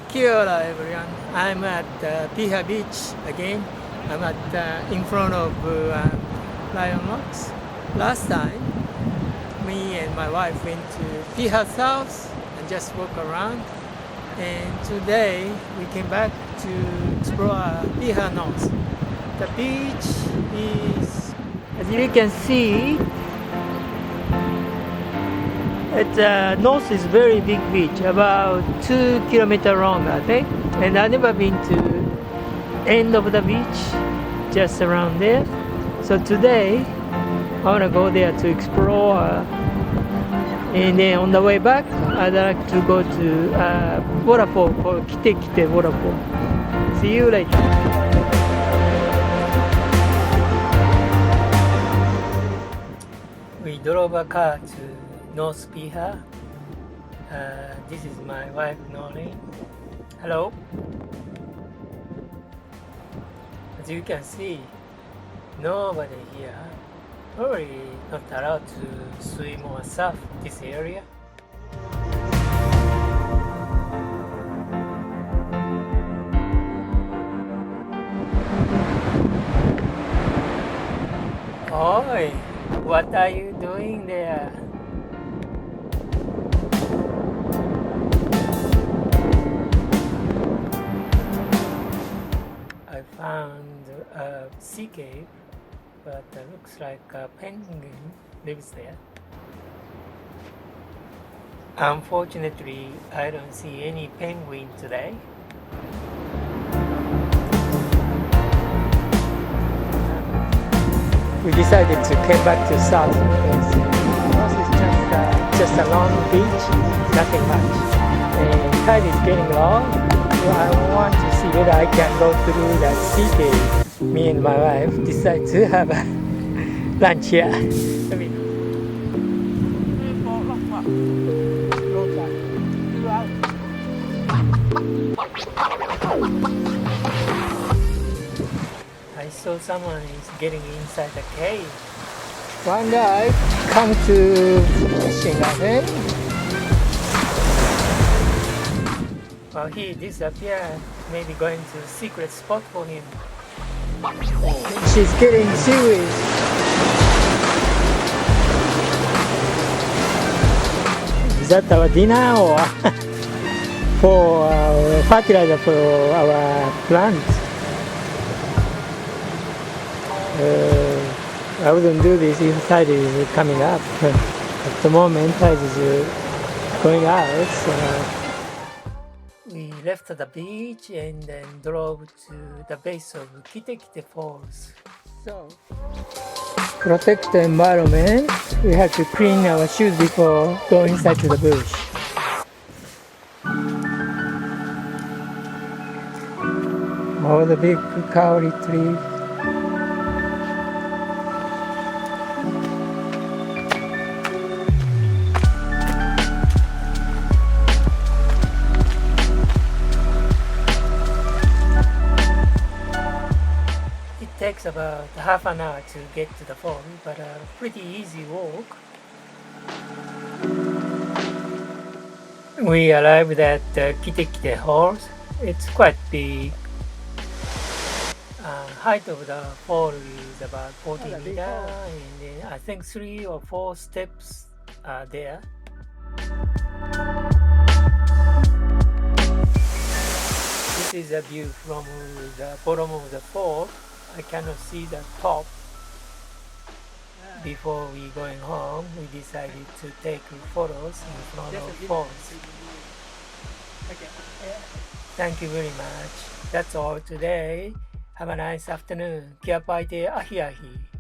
Kia ora everyone. I'm at Piha Beach again. I'm at in front of Lion Rocks. Last time, me and my wife went to Piha South and just walk around. And today we came back to explore Piha North. The beach is, as you can see, North is very big beach, about 2 kilometers long, I think. And I've never been to end of the beach, just around there. So today, I want to go there to explore. And then on the way back, I'd like to go to a waterfall called Kitekite Waterfall. See you later. We drove a car to North Piha. This is my wife Noreen. Hello. As you can see, nobody here. Probably not allowed to swim or surf this area. Oi, what are you doing there? I found a sea cave, but looks like a penguin lives there. Unfortunately, I don't see any penguin today. We decided to come back to south because north is just a long beach, nothing much. And tide is getting low. I want to see whether I can go through that sea cave. Me and my wife decide to have a lunch here. I saw someone is getting inside the cave. One guy come to fishing, I think. Well, he disappeared. Maybe going to a secret spot for him. She's getting seaweed. Is that our dinner or for fertilizer for our plants? I wouldn't do this if tide is coming up. At the moment, tide is going out. So we left the beach and then drove to the base of Kitekite Falls. So, protect the environment. We have to clean our shoes before going inside to the bush. All the big kauri trees. It takes about half an hour to get to the fall, but a pretty easy walk. We arrived at Kitekite Fall. It's quite big. Height of the fall is about 40 meters, and I think 3 or 4 steps are there. This is a view from the bottom of the fall. I cannot see the top. Before we going home, we decided to take photos in front of falls. Thank you very much. That's all today. Have a nice afternoon. Kia pai te ahi ahi.